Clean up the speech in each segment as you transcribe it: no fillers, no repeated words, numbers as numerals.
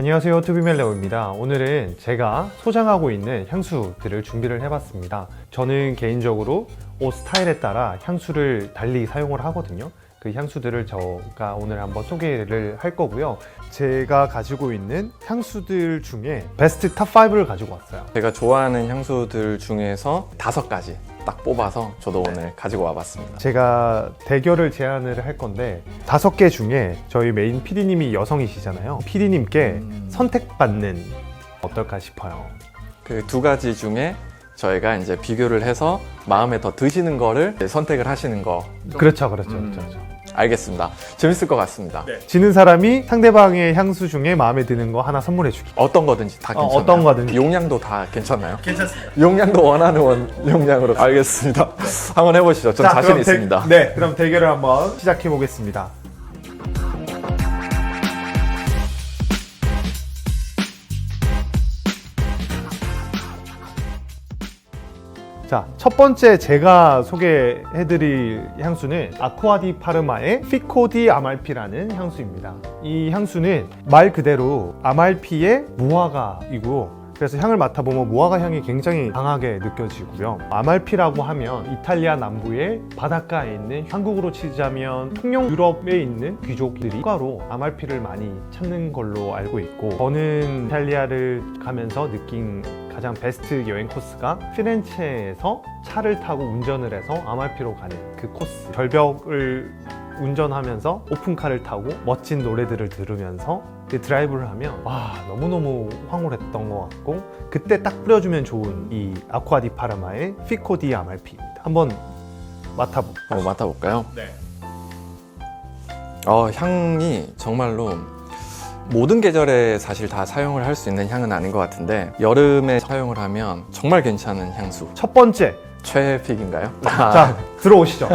안녕하세요, 투비멜레오입니다. 오늘은 제가 소장하고 있는 향수들을 준비를 해봤습니다. 저는 개인적으로 옷 스타일에 따라 향수를 달리 사용을 하거든요. 그 향수들을 제가 오늘 한번 소개를 할 거고요. 제가 가지고 있는 향수들 중에 베스트 탑5를 가지고 왔어요. 제가 좋아하는 향수들 중에서 5가지 딱 뽑아서 저도 오늘 가지고 와봤습니다. 제가 대결을 제안을 할 건데 5개 중에 저희 메인 PD님이 여성이시잖아요. PD님께 선택받는 어떨까 싶어요. 그 2가지 중에 저희가 이제 비교를 해서 마음에 더 드시는 거를 선택을 하시는 거. 그렇죠. 알겠습니다. 재밌을 것 같습니다. 지는 사람이 상대방의 향수 중에 마음에 드는 거 하나 선물해 주기. 어떤 거든지 다 괜찮아요. 어떤 거든지. 용량도 다 괜찮나요? 괜찮습니다. 용량도 원하는 용량으로. 알겠습니다. 한번 해보시죠. 전 자신 있습니다. 네, 그럼 대결을 한번 시작해 보겠습니다. 자, 첫 번째 제가 소개해드릴 향수는 아쿠아디 파르마의 피코디 아말피라는 향수입니다. 이 향수는 말 그대로 아말피의 무화과이고, 그래서 향을 맡아보면 무화과 향이 굉장히 강하게 느껴지고요. 아말피라고 하면 이탈리아 남부의 바닷가에 있는, 한국으로 치자면 통영 유럽에 있는 귀족들이 휴가로 아말피를 많이 찾는 걸로 알고 있고, 저는 이탈리아를 가면서 느낀 가장 베스트 여행 코스가 피렌체에서 차를 타고 운전을 해서 아말피로 가는 그 코스. 절벽을 운전하면서 오픈카를 타고 멋진 노래들을 들으면서 드라이브를 하면 와, 너무너무 황홀했던 것 같고, 그때 딱 뿌려주면 좋은 이 아쿠아디 파르마의 피코디 아말피입니다. 한번 맡아볼까요? 맡아볼까요? 네. 향이 정말로 모든 계절에 사실 다 사용을 할 수 있는 향은 아닌 것 같은데, 여름에 사용을 하면 정말 괜찮은 향수. 첫 번째, 최애 픽인가요? 자, 들어오시죠.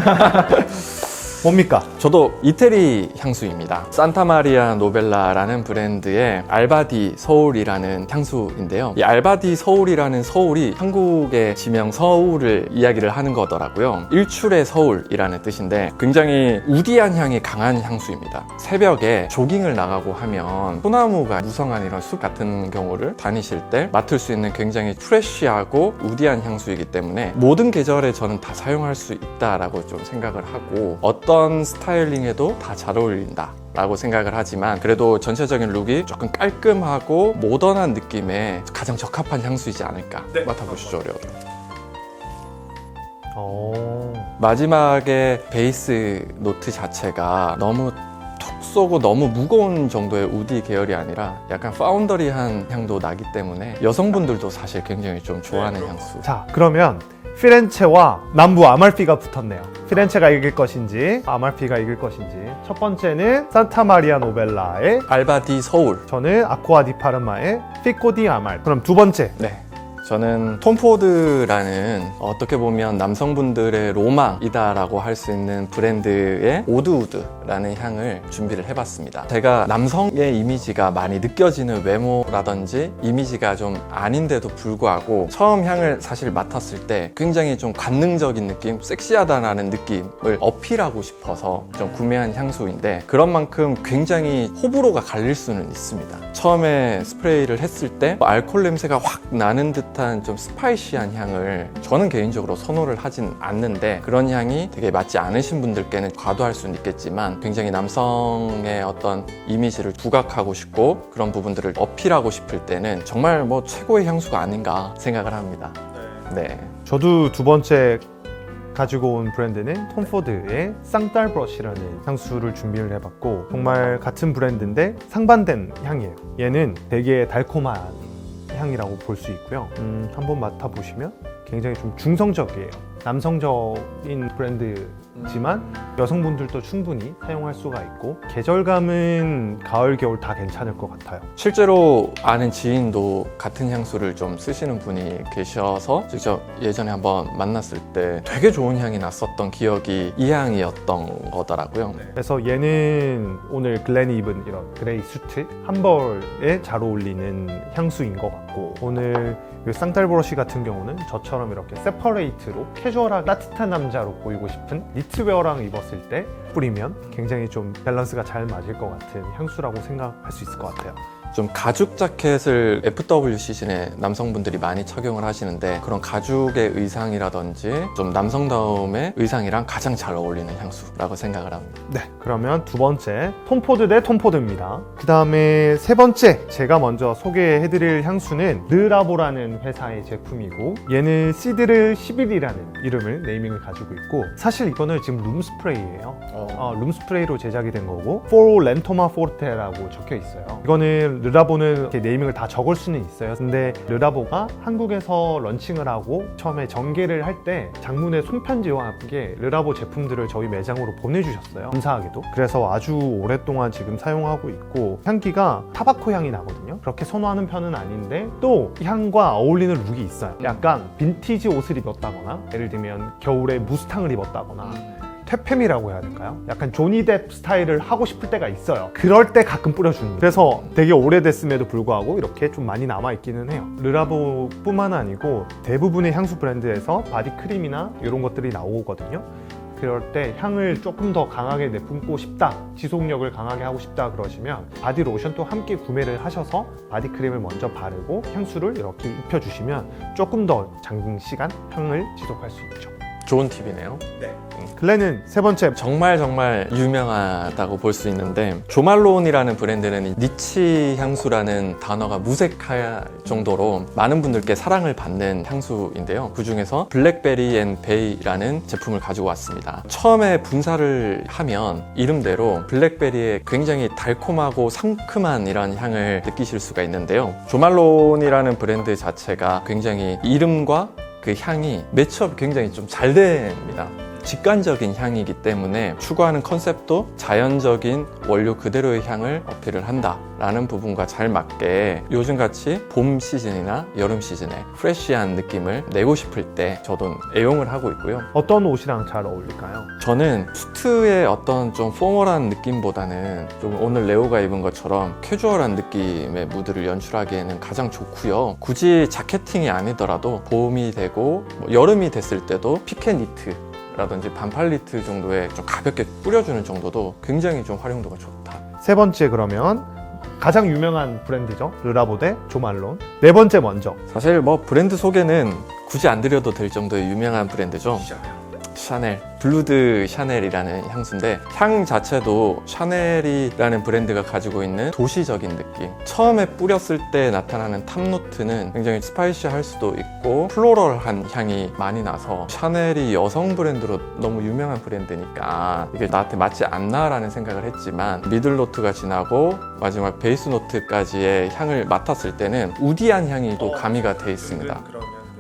뭡니까? 저도 이태리 향수입니다. 산타마리아 노벨라라는 브랜드의 알바디 서울이라는 향수인데요. 이 알바디 서울이라는 서울이 한국의 지명 서울을 이야기를 하는 거더라고요. 일출의 서울이라는 뜻인데 굉장히 우디한 향이 강한 향수입니다. 새벽에 조깅을 나가고 하면 소나무가 무성한 이런 숲 같은 경우를 다니실 때 맡을 수 있는 굉장히 프레쉬하고 우디한 향수이기 때문에 모든 계절에 저는 다 사용할 수 있다라고 좀 생각을 하고, 어떤 스타일링에도 다 잘 어울린다 라고 생각을 하지만, 그래도 전체적인 룩이 조금 깔끔하고 모던한 느낌에 가장 적합한 향수이지 않을까. 네. 맡아보시죠, 여러분. 마지막에 베이스 노트 자체가 너무 툭 쏘고 너무 무거운 정도의 우디 계열이 아니라 약간 파운더리한 향도 나기 때문에 여성분들도 사실 굉장히 좀 좋아하는 향수. 자, 그러면 피렌체와 남부 아말피가 붙었네요. 피렌체가 이길 것인지 아말피가 이길 것인지. 첫 번째는 산타마리아 노벨라의 알바디 서울. 저는 아쿠아디 파르마의 피코디 아말. 그럼 두 번째. 네. 저는 톰 포드라는 어떻게 보면 남성분들의 로망이다라고 할 수 있는 브랜드의 오드우드라는 향을 준비를 해봤습니다. 제가 남성의 이미지가 많이 느껴지는 외모라든지 이미지가 좀 아닌데도 불구하고 처음 향을 사실 맡았을 때 굉장히 좀 관능적인 느낌, 섹시하다라는 느낌을 어필하고 싶어서 좀 구매한 향수인데, 그런 만큼 굉장히 호불호가 갈릴 수는 있습니다. 처음에 스프레이를 했을 때 알코올 냄새가 확 나는 듯한 좀 스파이시한 향을 저는 개인적으로 선호를 하진 않는데, 그런 향이 되게 맞지 않으신 분들께는 과도할 수는 있겠지만 굉장히 남성의 어떤 이미지를 부각하고 싶고 그런 부분들을 어필하고 싶을 때는 정말 뭐 최고의 향수가 아닌가 생각을 합니다. 네. 저도 두 번째 가지고 온 브랜드는 톰 포드의 쌍딸 브러쉬라는 향수를 준비를 해봤고, 정말 같은 브랜드인데 상반된 향이에요. 얘는 되게 달콤한 향이라고 볼 수 있고요. 한번 맡아보시면 굉장히 좀 중성적이에요. 남성적인 브랜드지만 여성분들도 충분히 사용할 수가 있고, 계절감은 가을, 겨울 다 괜찮을 것 같아요. 실제로 아는 지인도 같은 향수를 좀 쓰시는 분이 계셔서 직접 예전에 한번 만났을 때 되게 좋은 향이 났었던 기억이 이 향이었던 거더라고요. 그래서 얘는 오늘 글렌이 입은 이런 그레이 수트 한 벌에 잘 어울리는 향수인 것 같고, 오늘 이 쌍딸 브러쉬 같은 경우는 저처럼 이렇게 세퍼레이트로 캐주얼하게 따뜻한 남자로 보이고 싶은 니트웨어랑 입었을 때 뿌리면 굉장히 좀 밸런스가 잘 맞을 것 같은 향수라고 생각할 수 있을 것 같아요. 좀 가죽 자켓을 FW 시즌에 남성분들이 많이 착용을 하시는데 그런 가죽의 의상이라든지 좀 남성다움의 의상이랑 가장 잘 어울리는 향수라고 생각을 합니다. 네, 그러면 두 번째 톰포드 대 톰포드입니다. 그 다음에 세 번째 제가 먼저 소개해드릴 향수는 르라보라는 회사의 제품이고 얘는 시드르 11이라는 이름을 네이밍을 가지고 있고 사실 이거는 지금 룸스프레이예요. 룸스프레이로 제작이 된 거고 For Lentoma Forte라고 적혀 있어요. 이거는 르라보는 이렇게 네이밍을 다 적을 수는 있어요. 근데 르라보가 한국에서 런칭을 하고 처음에 전개를 할 때 장문의 손편지와 함께 르라보 제품들을 저희 매장으로 보내주셨어요. 감사하게도. 그래서 아주 오랫동안 지금 사용하고 있고 향기가 타바코 향이 나거든요. 그렇게 선호하는 편은 아닌데 또 향과 어울리는 룩이 있어요. 약간 빈티지 옷을 입었다거나 예를 들면 겨울에 무스탕을 입었다거나 퇴폐미라고 해야 될까요? 약간 조니 뎁 스타일을 하고 싶을 때가 있어요. 그럴 때 가끔 뿌려주는 거예요. 그래서 되게 오래됐음에도 불구하고 이렇게 좀 많이 남아있기는 해요. 르라보뿐만 아니고 대부분의 향수 브랜드에서 바디크림이나 이런 것들이 나오거든요. 그럴 때 향을 조금 더 강하게 내뿜고 싶다, 지속력을 강하게 하고 싶다 그러시면 바디 로션도 함께 구매를 하셔서 바디크림을 먼저 바르고 향수를 이렇게 입혀주시면 조금 더 장시간 향을 지속할 수 있죠. 좋은 팁이네요. 글렌은 세 번째. 정말 유명하다고 볼 수 있는데 조말론이라는 브랜드는 이 니치 향수라는 단어가 무색할 정도로 많은 분들께 사랑을 받는 향수인데요. 그 중에서 블랙베리 앤 베이라는 제품을 가지고 왔습니다. 처음에 분사를 하면 이름대로 블랙베리의 굉장히 달콤하고 상큼한 이런 향을 느끼실 수가 있는데요. 조말론이라는 브랜드 자체가 굉장히 이름과 그 향이 매치업이 굉장히 좀 잘 됩니다. 직관적인 향이기 때문에 추구하는 컨셉도 자연적인 원료 그대로의 향을 어필을 한다라는 부분과 잘 맞게 요즘같이 봄 시즌이나 여름 시즌에 프레쉬한 느낌을 내고 싶을 때 저도 애용을 하고 있고요. 어떤 옷이랑 잘 어울릴까요? 저는 수트의 어떤 좀 포멀한 느낌보다는 좀 오늘 레오가 입은 것처럼 캐주얼한 느낌의 무드를 연출하기에는 가장 좋고요. 굳이 자켓팅이 아니더라도 봄이 되고 여름이 됐을 때도 피켓 니트 라든지 반팔 니트 정도에 좀 가볍게 뿌려주는 정도도 굉장히 좀 활용도가 좋다. 세 번째 그러면 가장 유명한 브랜드죠. 르라보 대 조말론. 네 번째 먼저. 사실 뭐 브랜드 소개는 굳이 안 드려도 될 정도의 유명한 브랜드죠. 샤넬, 블루드 샤넬이라는 향수인데 향 자체도 샤넬이라는 브랜드가 가지고 있는 도시적인 느낌. 처음에 뿌렸을 때 나타나는 탑노트는 굉장히 스파이시할 수도 있고 플로럴한 향이 많이 나서 샤넬이 여성 브랜드로 너무 유명한 브랜드니까 이게 나한테 맞지 않나라는 생각을 했지만 미들 노트가 지나고 마지막 베이스 노트까지의 향을 맡았을 때는 우디한 향이 또 가미가 돼 있습니다.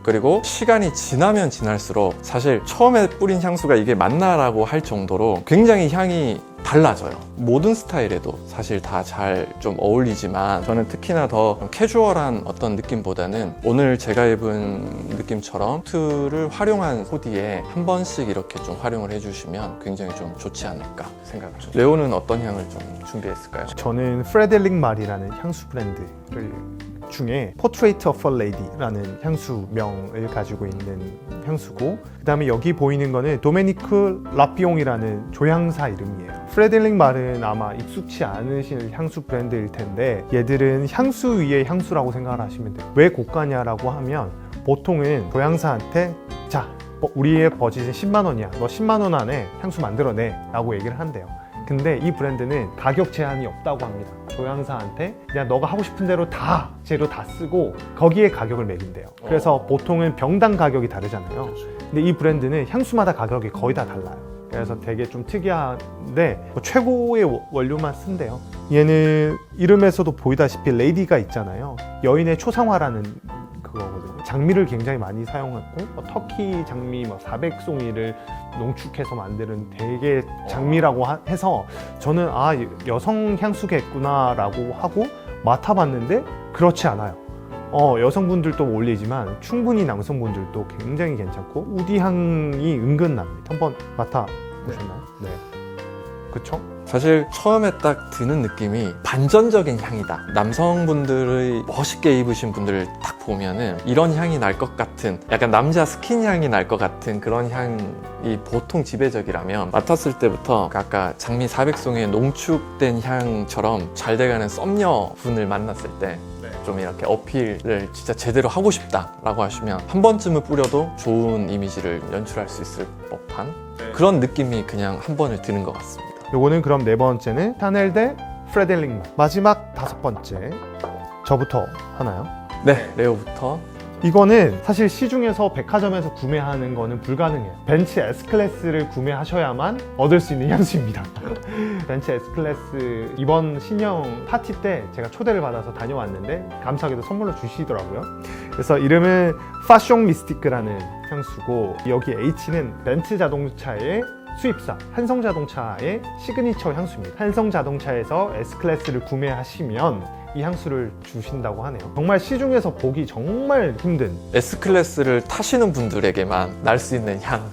그리고 시간이 지나면 지날수록 사실 처음에 뿌린 향수가 이게 맞나라고 할 정도로 굉장히 향이 달라져요. 모든 스타일에도 사실 다 잘 좀 어울리지만 저는 특히나 더 캐주얼한 어떤 느낌보다는 오늘 제가 입은 느낌처럼 트를 활용한 코디에 한 번씩 이렇게 좀 활용을 해주시면 굉장히 좀 좋지 않을까 생각을 합니다. 레오는 어떤 향을 좀 준비했을까요? 저는 프레델릭 말이라는 향수 브랜드를 중에 Portrait of a Lady라는 향수명을 가지고 있는 향수고 그 다음에 여기 보이는 거는 도메니크 라피옹이라는 조향사 이름이에요. 프레델릭 말은 아마 익숙치 않으실 향수 브랜드일 텐데 얘들은 향수 위의 향수라고 생각을 하시면 돼요. 왜 고가냐라고 하면 보통은 조향사한테 자 우리의 버짓은 10만 원이야. 너 10만 원 안에 향수 만들어내 라고 얘기를 한대요. 근데 이 브랜드는 가격 제한이 없다고 합니다. 조향사한테 그냥 너가 하고 싶은 대로 다 재료 다 쓰고 거기에 가격을 매긴대요. 그래서 보통은 병당 가격이 다르잖아요. 근데 이 브랜드는 향수마다 가격이 거의 다 달라요. 그래서 되게 좀 특이한데 최고의 원료만 쓴대요. 얘는 이름에서도 보이다시피 레이디가 있잖아요. 여인의 초상화라는 그거거든요. 장미를 굉장히 많이 사용했고 터키 장미 400송이를 농축해서 만드는 되게 장미라고 해서 저는 아 여성 향수겠구나 라고 하고 맡아봤는데 그렇지 않아요. 여성분들도 어울리지만 충분히 남성분들도 굉장히 괜찮고 우디 향이 은근 납니다. 한번 맡아보셨나요? 네. 그쵸? 사실 처음에 딱 드는 느낌이 반전적인 향이다. 남성분들의 멋있게 입으신 분들을 딱 보면은 이런 향이 날 것 같은, 약간 남자 스킨 향이 날 것 같은 그런 향이 보통 지배적이라면, 맡았을 때부터 아까 장미 400송의 농축된 향처럼 잘 돼가는 썸녀 분을 만났을 때 좀 이렇게 어필을 진짜 제대로 하고 싶다라고 하시면 한 번쯤은 뿌려도 좋은 이미지를 연출할 수 있을 법한 그런 느낌이 그냥 한 번을 드는 것 같습니다. 요거는 그럼 네 번째는 샤넬 대 프레델링. 마지막 다섯 번째, 저부터 하나요? 네, 레오부터. 이거는 사실 시중에서 백화점에서 구매하는 거는 불가능해요. 벤츠 S클래스를 구매하셔야만 얻을 수 있는 향수입니다. 벤츠 S클래스 이번 신형 파티 때 제가 초대를 받아서 다녀왔는데 감사하게도 선물로 주시더라고요. 그래서 이름은 파숑 미스티크라는 향수고, 여기 H는 벤츠 자동차의 수입사 한성자동차의 시그니처 향수입니다. 한성자동차에서 S클래스를 구매하시면 이 향수를 주신다고 하네요. 정말 시중에서 보기 정말 힘든, S클래스를 타시는 분들에게만 날 수 있는 향.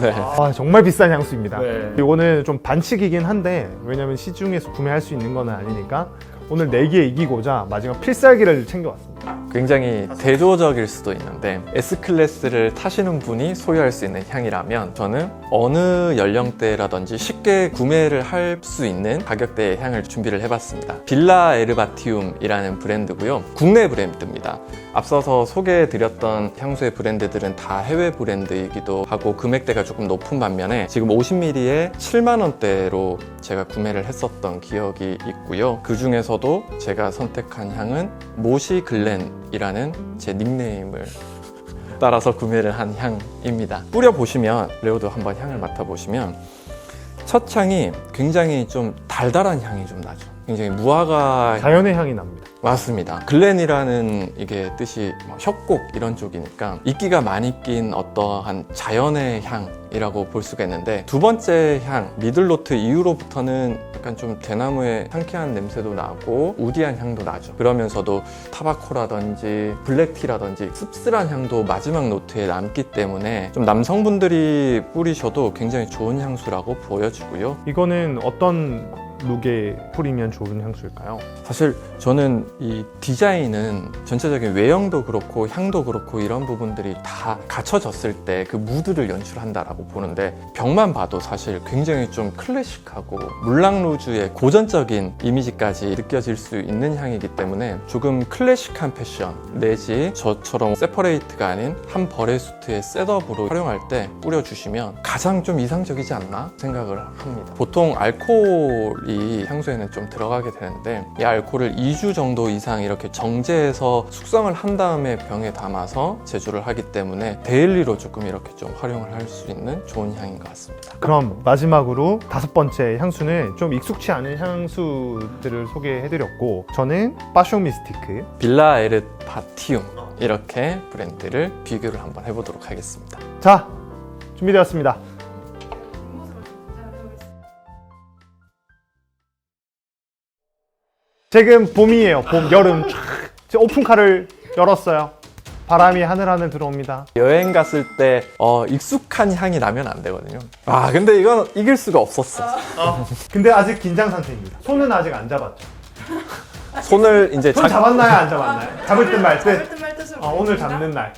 네. 정말 비싼 향수입니다. 네. 이거는 좀 반칙이긴 한데, 왜냐면 시중에서 구매할 수 있는 건 아니니까 오늘 내기에 이기고자 마지막 필살기를 챙겨왔습니다. 굉장히 대조적일 수도 있는데, S클래스를 타시는 분이 소유할 수 있는 향이라면 저는 어느 연령대라든지 쉽게 구매를 할 수 있는 가격대의 향을 준비를 해봤습니다. 빌라 에르바티움이라는 브랜드고요. 국내 브랜드입니다. 앞서서 소개해드렸던 향수의 브랜드들은 다 해외 브랜드이기도 하고 금액대가 조금 높은 반면에 지금 50ml에 7만 원대로 제가 구매를 했었던 기억이 있고요. 그 중에서도 제가 선택한 향은 모시 글렌이라는 제 닉네임을 따라서 구매를 한 향입니다. 뿌려보시면, 레오도 한번 향을 맡아보시면 첫 향이 굉장히 좀 달달한 향이 좀 나죠. 굉장히 무화과 자연의 향이 납니다. 맞습니다. 글렌이라는 이게 뜻이 뭐 협곡 이런 쪽이니까 이끼가 많이 낀 어떠한 자연의 향이라고 볼 수가 있는데, 두 번째 향 미들노트 이후로부터는 약간 좀 대나무의 상쾌한 냄새도 나고 우디한 향도 나죠. 그러면서도 타바코라든지 블랙티라든지 씁쓸한 향도 마지막 노트에 남기 때문에 좀 남성분들이 뿌리셔도 굉장히 좋은 향수라고 보여지고요. 이거는 어떤 룩에 뿌리면 좋은 향수일까요? 사실 저는 이 디자인은 전체적인 외형도 그렇고 향도 그렇고 이런 부분들이 다 갖춰졌을 때 그 무드를 연출한다라고 보는데, 병만 봐도 사실 굉장히 좀 클래식하고 물랑루즈의 고전적인 이미지까지 느껴질 수 있는 향이기 때문에 조금 클래식한 패션 내지 저처럼 세퍼레이트가 아닌 한 벌의 수트의 셋업으로 활용할 때 뿌려주시면 가장 좀 이상적이지 않나 생각을 합니다. 보통 알코올이 향수에는 좀 들어가게 되는데, 이 알코올을 2주 정도 이상 이렇게 정제해서 숙성을 한 다음에 병에 담아서 제조를 하기 때문에 데일리로 조금 이렇게 좀 활용을 할 수 있는 좋은 향인 것 같습니다. 그럼 마지막으로 다섯 번째 향수는 좀 익숙치 않은 향수들을 소개해드렸고, 저는 파숑 미스티크, 빌라 에르바티움 이렇게 브랜드를 비교를 한번 해보도록 하겠습니다. 자, 준비되었습니다. 지금 봄이에요. 봄, 여름. 제 오픈카를 열었어요. 바람이 하늘하늘 들어옵니다. 여행 갔을 때 익숙한 향이 나면 안 되거든요. 근데 이건 이길 수가 없었어. 근데 아직 긴장 상태입니다. 손은 아직 안 잡았죠. 손을 이제 손 잡았나요? 안 잡았나요? 잡을 듯 말 듯? 잡을 듯 말 듯으로 오늘 잡는 날.